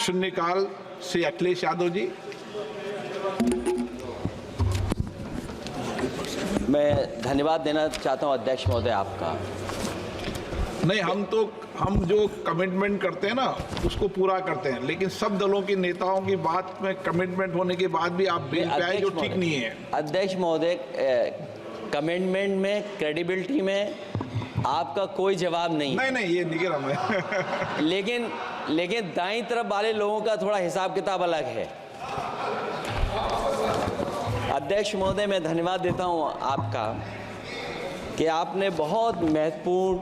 शून्यकाल से अखिलेश यादव जी। मैं धन्यवाद देना चाहता हूं अध्यक्ष महोदय आपका। नहीं, हम जो कमिटमेंट करते हैं ना उसको पूरा करते हैं, लेकिन सब दलों के नेताओं की बात में कमिटमेंट होने के बाद भी आप बेल पे आए जो ठीक नहीं है। अध्यक्ष महोदय, कमिटमेंट में, क्रेडिबिलिटी में आपका कोई जवाब नहीं। नहीं, ये नहीं कह मैं लेकिन दाईं तरफ वाले लोगों का थोड़ा हिसाब किताब अलग है। अध्यक्ष महोदय, मैं धन्यवाद देता हूं आपका कि आपने बहुत महत्वपूर्ण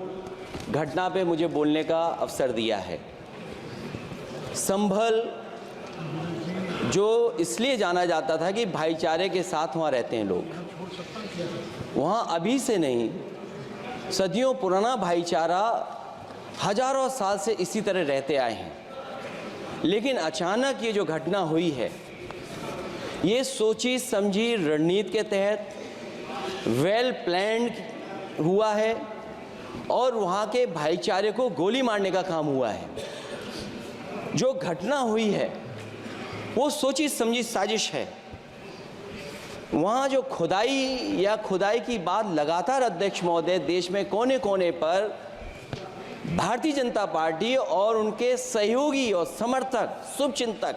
घटना पे मुझे बोलने का अवसर दिया है। संभल जो इसलिए जाना जाता था कि भाईचारे के साथ वहाँ रहते हैं लोग, वहाँ अभी से नहीं, सदियों पुराना भाईचारा हजारों साल से इसी तरह रहते आए हैं। लेकिन अचानक ये जो घटना हुई है, ये सोची समझी रणनीति के तहत वेल प्लान्ड हुआ है और वहाँ के भाईचारे को गोली मारने का काम हुआ है। जो घटना हुई है वो सोची समझी साजिश है। वहाँ जो खुदाई की बात लगातार अध्यक्ष महोदय देश में कोने कोने पर भारतीय जनता पार्टी और उनके सहयोगी और समर्थक, शुभचिंतक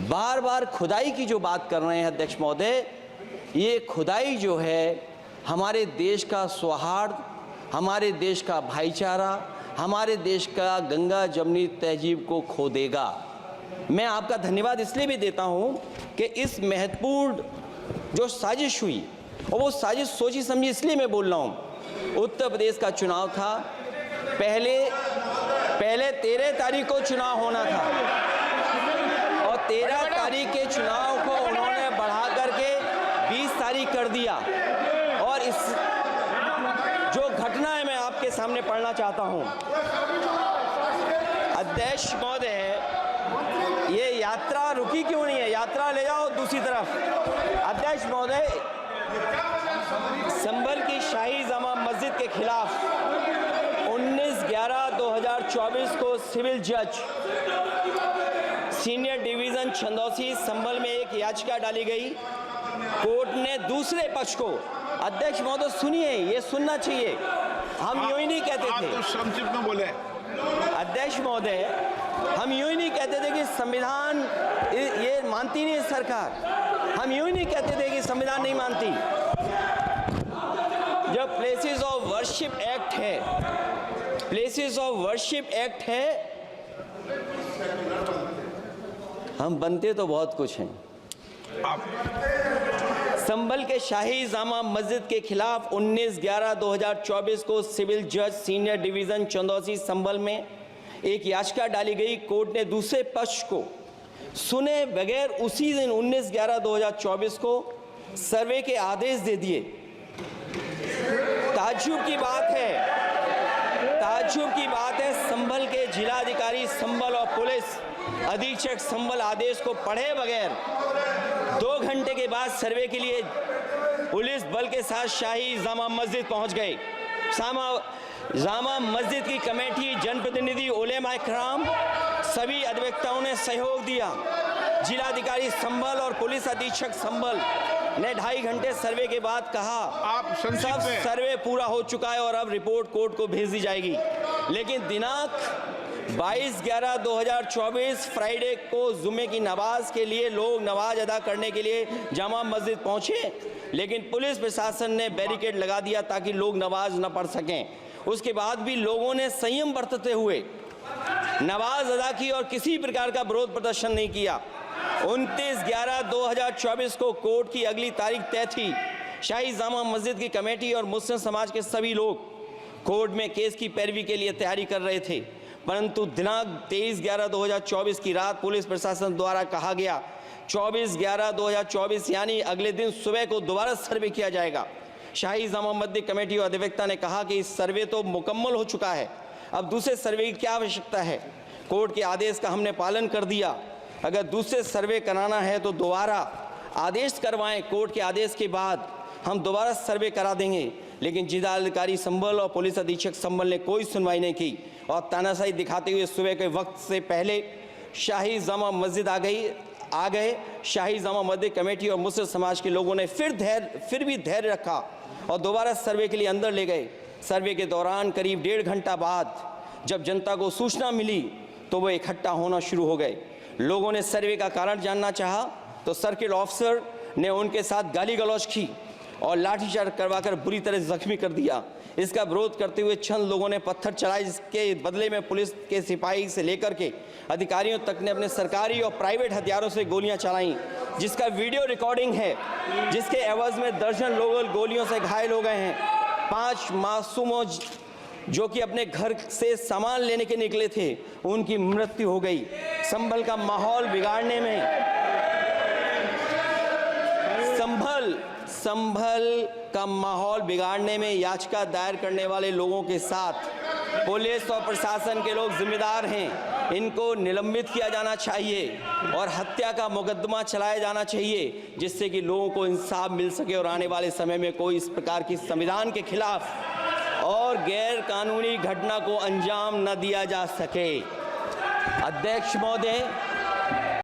बार बार खुदाई की जो बात कर रहे हैं अध्यक्ष महोदय, ये खुदाई जो है हमारे देश का सौहार्द, हमारे देश का भाईचारा, हमारे देश का गंगा जमनी तहजीब को खो देगा। मैं आपका धन्यवाद इसलिए भी देता हूं कि इस महत्वपूर्ण जो साजिश हुई, और वो साजिश सोची समझी इसलिए मैं बोल रहा हूं। उत्तर प्रदेश का चुनाव था, पहले 13 तारीख को चुनाव होना था और 13 तारीख के चुनाव को उन्होंने बढ़ा करके 20 तारीख कर दिया। और इस जो घटना है मैं आपके सामने पढ़ना चाहता हूं। अध्यक्ष महोदय, ये यात्रा रुकी क्यों नहीं है? यात्रा ले जाओ दूसरी तरफ। अध्यक्ष महोदय, संभल की शाही जामा मस्जिद के खिलाफ 19/11/2024 को सिविल जज सीनियर डिवीजन छंदौसी संभल में एक याचिका डाली गई। कोर्ट ने दूसरे पक्ष को, अध्यक्ष महोदय सुनिए, ये सुनना चाहिए, हम यूं ही नहीं कहते थे। आप तो संक्षिप्त में बोले। अध्यक्ष महोदय, हम यूं ही नहीं कहते थे कि संविधान ये मानती नहीं है सरकार। हम यूं ही नहीं कहते थे कि संविधान नहीं मानती। जब प्लेसेस ऑफ वर्शिप एक्ट है, प्लेसेस ऑफ वर्शिप एक्ट है, हम बनते तो बहुत कुछ हैं। संभल के शाही जामा मस्जिद के खिलाफ 19/11/2024 को सिविल जज सीनियर डिवीजन चंदौसी संभल में एक याचिका डाली गई। कोर्ट ने दूसरे पक्ष को सुने बगैर उसी दिन 19/11/2024 को सर्वे के आदेश दे दिए। ताज्जुब की बात है, संभल के जिलाधिकारी संभल और पुलिस अधीक्षक संभल आदेश को पढ़े बगैर 2 घंटे के बाद सर्वे के लिए पुलिस बल के साथ शाही जामा मस्जिद पहुंच गए। जामा मस्जिद की कमेटी, जनप्रतिनिधि, उलेमा इकराम, सभी अधिवक्ताओं ने सहयोग दिया। जिलाधिकारी संभल और पुलिस अधीक्षक संभल ने 2.5 घंटे सर्वे के बाद कहा, आप सब सर्वे पूरा हो चुका है और अब रिपोर्ट कोर्ट को भेज दी जाएगी। लेकिन दिनांक 22/11/2024 फ्राइडे को जुमे की नमाज के लिए लोग नमाज अदा करने के लिए जामा मस्जिद पहुंचे, लेकिन पुलिस प्रशासन ने बैरिकेड लगा दिया ताकि लोग नमाज न पढ़ सकें। उसके बाद भी लोगों ने संयम बरतते हुए नमाज अदा की और किसी प्रकार का विरोध प्रदर्शन नहीं किया। 29/11/2024 को कोर्ट की अगली तारीख तय थी। शाही जामा मस्जिद की कमेटी और मुस्लिम समाज के सभी लोग कोर्ट में केस की पैरवी के लिए तैयारी कर रहे थे, परंतु दिनांक 23/11/2024 की रात पुलिस प्रशासन द्वारा कहा गया 24/11/2024 यानी अगले दिन सुबह को दोबारा सर्वे किया जाएगा। शाही जामा मस्जिद कमेटी और अधिवक्ता ने कहा कि इस सर्वे तो मुकम्मल हो चुका है, अब दूसरे सर्वे की क्या आवश्यकता है। कोर्ट के आदेश का हमने पालन कर दिया। अगर दूसरे सर्वे कराना है तो दोबारा आदेश करवाएं, कोर्ट के आदेश के बाद हम दोबारा सर्वे करा देंगे। लेकिन जिलाधिकारी संभल और पुलिस अधीक्षक संभल ने कोई सुनवाई नहीं की और तानाशाही दिखाते हुए सुबह के वक्त से पहले शाही जामा मस्जिद आ गए। शाही जामा मस्जिद कमेटी और मुस्लिम समाज के लोगों ने फिर भी धैर्य रखा और दोबारा सर्वे के लिए अंदर ले गए। सर्वे के दौरान करीब 1.5 घंटा बाद जब जनता को सूचना मिली तो वो इकट्ठा होना शुरू हो गए। लोगों ने सर्वे का कारण जानना चाहा तो सर्किल ऑफिसर ने उनके साथ गाली गलौज की और लाठीचार्ज करवाकर बुरी तरह जख्मी कर दिया। इसका विरोध करते हुए चंद लोगों ने पत्थर चलाए, जिसके बदले में पुलिस के सिपाही से लेकर के अधिकारियों तक ने अपने सरकारी और प्राइवेट हथियारों से गोलियां चलाईं, जिसका वीडियो रिकॉर्डिंग है, जिसके एवज में दर्जन लोग गोलियों से घायल हो गए हैं। 5 मासूमों जो कि अपने घर से सामान लेने के निकले थे, उनकी मृत्यु हो गई। संभल का माहौल बिगाड़ने में संभल का माहौल बिगाड़ने में याचिका दायर करने वाले लोगों के साथ पुलिस और प्रशासन के लोग जिम्मेदार हैं। इनको निलंबित किया जाना चाहिए और हत्या का मुकदमा चलाया जाना चाहिए, जिससे कि लोगों को इंसाफ मिल सके और आने वाले समय में कोई इस प्रकार की संविधान के खिलाफ और गैर कानूनी घटना को अंजाम न दिया जा सके। अध्यक्ष महोदय,